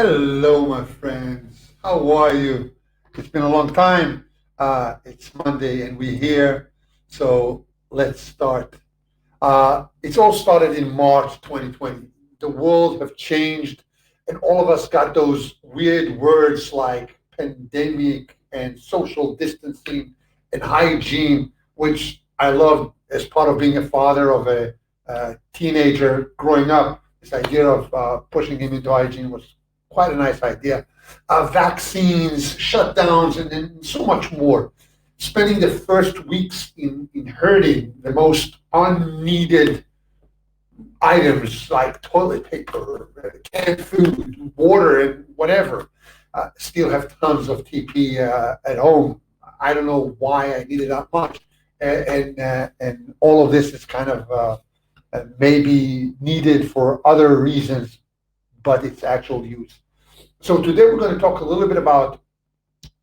Hello, my friends. How are you? It's been a long time. It's Monday and we're here. So let's start. It's all started in March 2020. The world have changed, and all of us got those weird words like pandemic and social distancing and hygiene, which I love as part of being a father of a teenager growing up. This idea of pushing him into hygiene was quite a nice idea. Vaccines, shutdowns, and so much more. Spending the first weeks in herding the most unneeded items like toilet paper, canned food, water, and whatever. Still have tons of TP at home. I don't know why I needed that much, and all of this is kind of maybe needed for other reasons, but its actual use. So today we're going to talk a little bit about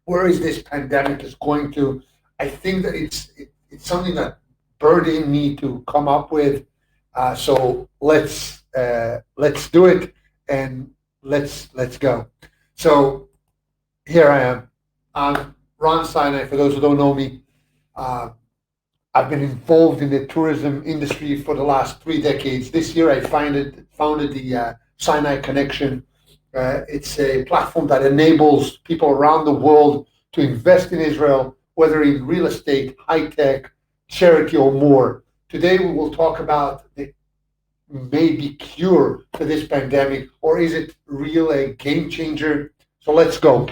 where is this pandemic is going to. I think that it's something that burdened me to come up with. So let's do it and let's go. So here I am. I'm Ron Sinai. For those who don't know me, uh, I've been involved in the tourism industry for the last 3 decades. This year, I founded the Sinai Connection. It's a platform that enables people around the world to invest in Israel, whether in real estate, high tech, charity, or more. Today, we will talk about the maybe cure to this pandemic, or is it real a game changer? So let's go.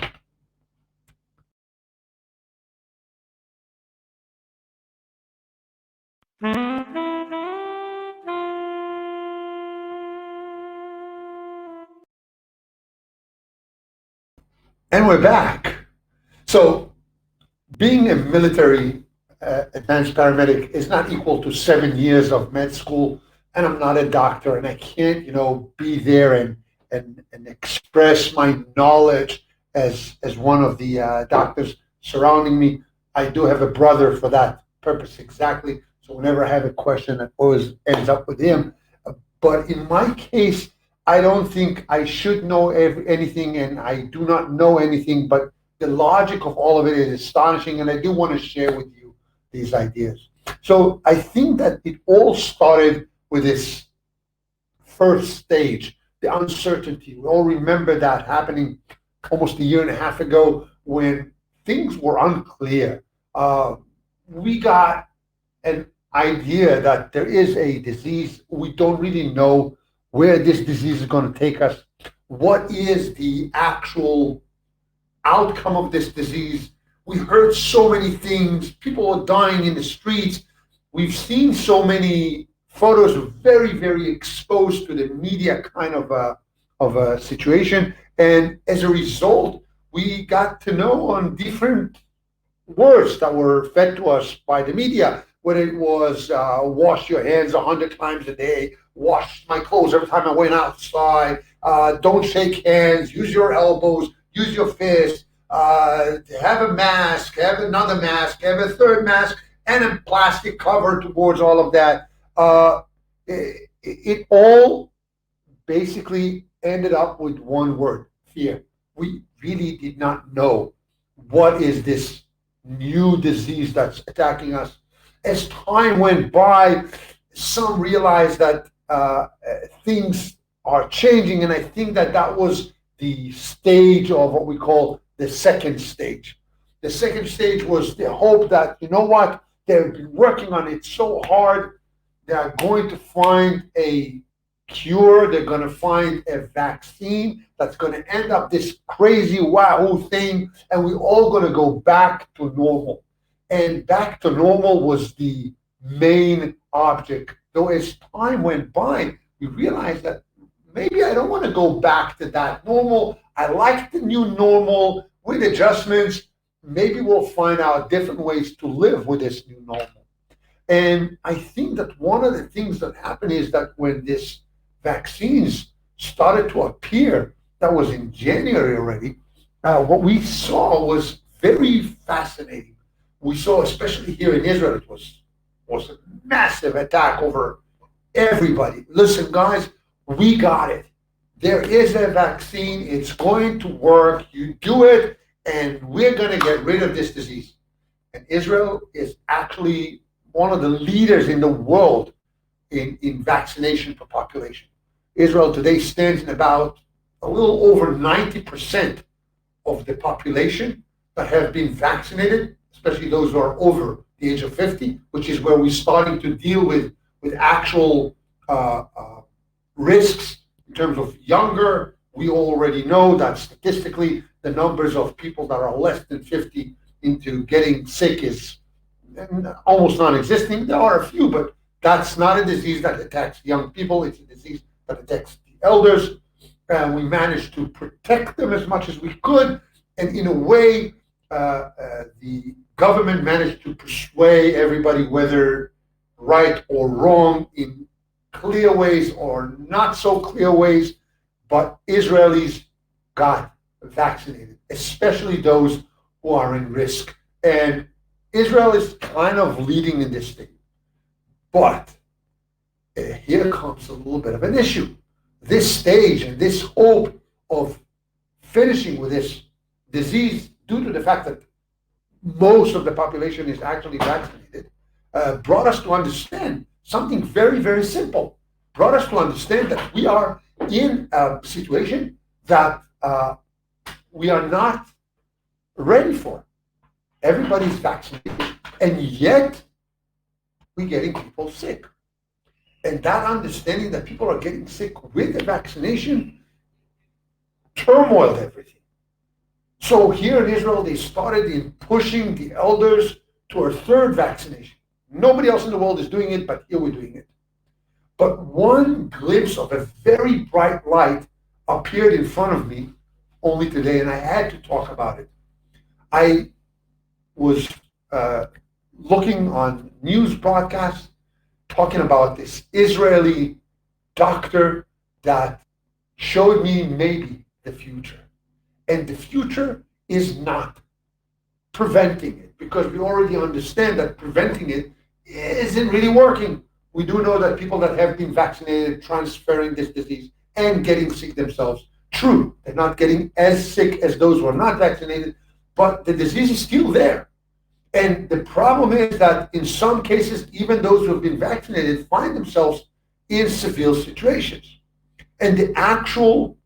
And we're back. So being a military advanced paramedic is not equal to 7 years of med school, and I'm not a doctor, and I can't, be there and express my knowledge as one of the doctors surrounding me. I do have a brother for that purpose exactly. So whenever I have a question, it always ends up with him. But in my case, I don't think I should know anything, and I do not know anything. But the logic of all of it is astonishing, and I do want to share with you these ideas. So I think that it all started with this first stage, the uncertainty. We all remember that happening almost a year and a half ago when things were unclear. Uh, we got an idea that there is a disease. We don't really know where this disease is going to take us. What is the actual outcome of this disease? We heard so many things. People are dying in the streets. We've seen so many photos of very, very exposed to the media kind of a situation. And as a result, we got to know on different words that were fed to us by the media, whether it was wash your hands 100 times a day, wash my clothes every time I went outside, don't shake hands, use your elbows, use your fists, have a mask, have another mask, have a third mask, and a plastic cover towards all of that. It all basically ended up with one word: fear. We really did not know what is this new disease that's attacking us. As time went by, some realized that things are changing, and I think that that was the stage of what we call the second stage. The second stage was the hope that, you know what, they've been working on it so hard, they are going to find a cure, they're going to find a vaccine that's going to end up this crazy wahoo thing, and we're all going to go back to normal. And back to normal was the main object. Though as time went by, we realized that maybe I don't want to go back to that normal. I like the new normal with adjustments. Maybe we'll find out different ways to live with this new normal. And I think that one of the things that happened is that when this vaccines started to appear, that was in January already, what we saw was very fascinating. We saw, especially here in Israel, it was a massive attack over everybody. Listen, guys, we got it. there is a vaccine, it's going to work, you do it, and we're going to get rid of this disease. And Israel is actually one of the leaders in the world in vaccination per population. Israel today stands in about a little over 90% of the population that have been vaccinated, especially those who are over the age of 50, which is where we're starting to deal with actual risks in terms of younger. We already know that statistically the numbers of people that are less than 50 into getting sick is almost non-existing. There are a few, but that's not a disease that attacks young people. It's a disease that attacks the elders. We managed to protect them as much as we could. And in a way, the government managed to persuade everybody, whether right or wrong, in clear ways or not so clear ways, but Israelis got vaccinated, especially those who are in risk. And Israel is kind of leading in this thing. But here comes a little bit of an issue. This stage and this hope of finishing with this disease, due to the fact that most of the population is actually vaccinated, brought us to understand something very, very simple. Brought us to understand that we are in a situation that we are not ready for. Everybody's vaccinated, and yet we're getting people sick. And that understanding that people are getting sick with the vaccination turmoiled everything. So here in Israel, they started in pushing the elders to a third vaccination. Nobody else in the world is doing it, but here we're doing it. But one glimpse of a very bright light appeared in front of me only today, and I had to talk about it. I was looking on news broadcasts talking about this Israeli doctor that showed me maybe the future. And the future is not preventing it, because we already understand that preventing it isn't really working. We do know that people that have been vaccinated transferring this disease and getting sick themselves. True, they're not getting as sick as those who are not vaccinated, but the disease is still there. And the problem is that in some cases, even those who have been vaccinated find themselves in severe situations. And the actual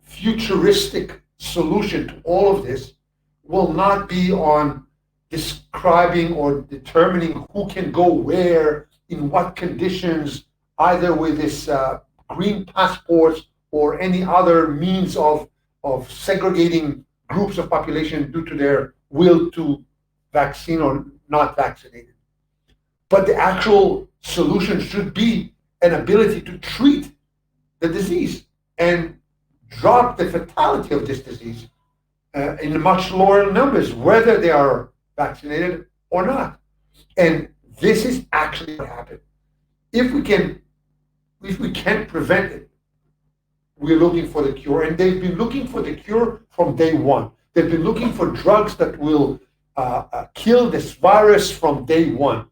futuristic solution to all of this will not be on describing or determining who can go where, in what conditions, either with this green passports or any other means of segregating groups of population due to their will to vaccine or not vaccinated. But the actual solution should be an ability to treat the disease and drop the fatality of this disease in much lower numbers, whether they are vaccinated or not. And this is actually what happened. If we can't prevent it, we're looking for the cure. And they've been looking for the cure from day one. They've been looking for drugs that will kill this virus from day one.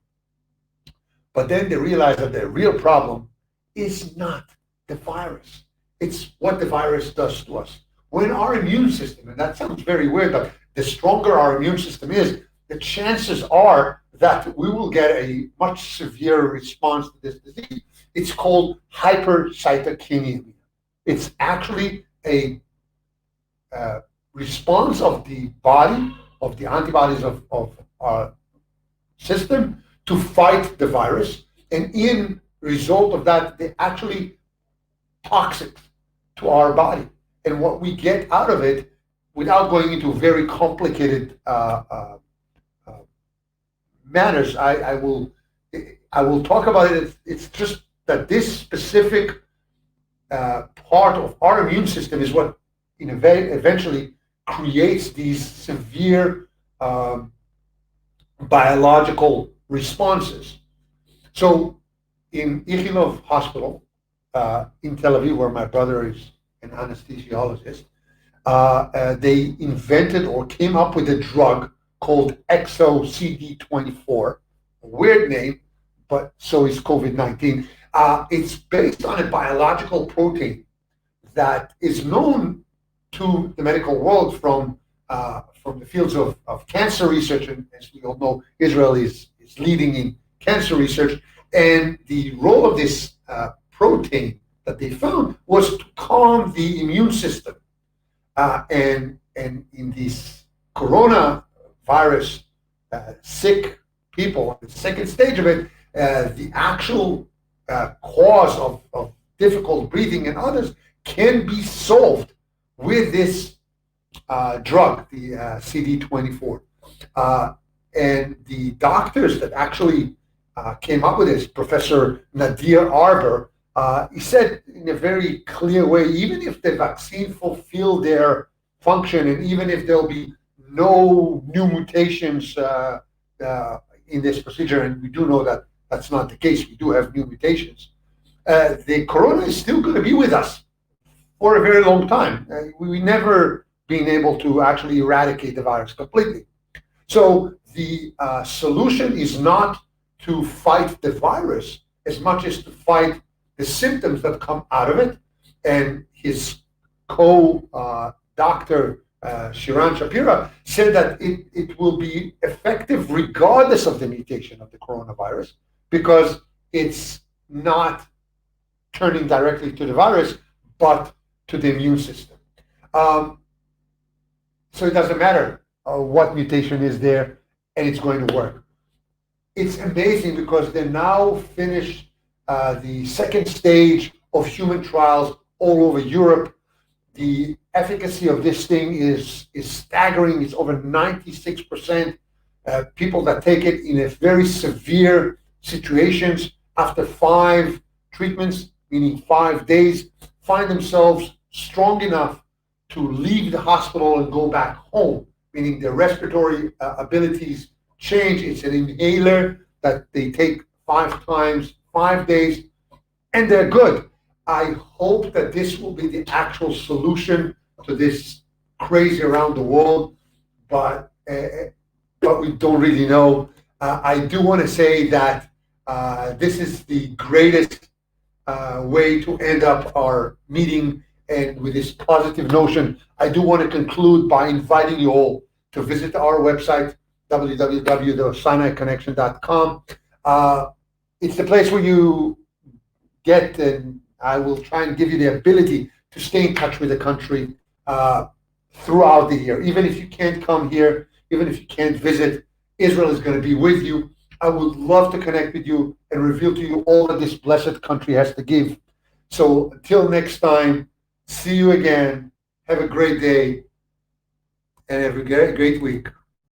But then they realize that the real problem is not the virus. It's what the virus does to us. When our immune system, and that sounds very weird, but the stronger our immune system is, the chances are that we will get a much severe response to this disease. It's called hypercytokinin. It's actually a response of the body, of the antibodies of our system to fight the virus. And in result of that, they're actually toxic to our body. And what we get out of it, without going into very complicated matters, I will talk about it. It's just that this specific part of our immune system is what eventually creates these severe biological responses. So in Ichilov Hospital in Tel Aviv, where my brother is an anesthesiologist, they invented or came up with a drug called XOCD24, a weird name, but so is COVID-19. It's based on a biological protein that is known to the medical world from the fields of cancer research, and as we all know, Israel is leading in cancer research. And the role of this protein that they found was to calm the immune system. And in this coronavirus sick people, the second stage of it, the actual cause of difficult breathing and others can be solved with this drug, the CD24. And the doctors that actually came up with this, Professor Nadir Arber, he said in a very clear way, even if the vaccine fulfill their function, and even if there'll be no new mutations in this procedure, and we do know that that's not the case, we do have new mutations, the corona is still going to be with us for a very long time. We never been able to actually eradicate the virus completely. So the solution is not to fight the virus as much as to fight the symptoms that come out of it. And his co-doctor, Shiran Shapira, said that it will be effective regardless of the mutation of the coronavirus, because it's not turning directly to the virus, but to the immune system. So it doesn't matter what mutation is there, and it's going to work. It's amazing because they now finished the second stage of human trials all over Europe. The efficacy of this thing is staggering. It's over 96%. People that take it in a very severe situations after 5 treatments, meaning 5 days, find themselves strong enough to leave the hospital and go back home, meaning their respiratory abilities change. It's an inhaler that they take 5 times, 5 days, and they're good. I hope that this will be the actual solution to this crazy around the world, but we don't really know. I do want to say that this is the greatest way to end up our meeting, and with this positive notion, I do want to conclude by inviting you all to visit our website, www.sinaiconnection.com. It's the place where you get, and I will try and give you the ability to stay in touch with the country throughout the year. Even if you can't come here, even if you can't visit, Israel is going to be with you. I would love to connect with you and reveal to you all that this blessed country has to give. So until next time, see you again. Have a great day and have a great week.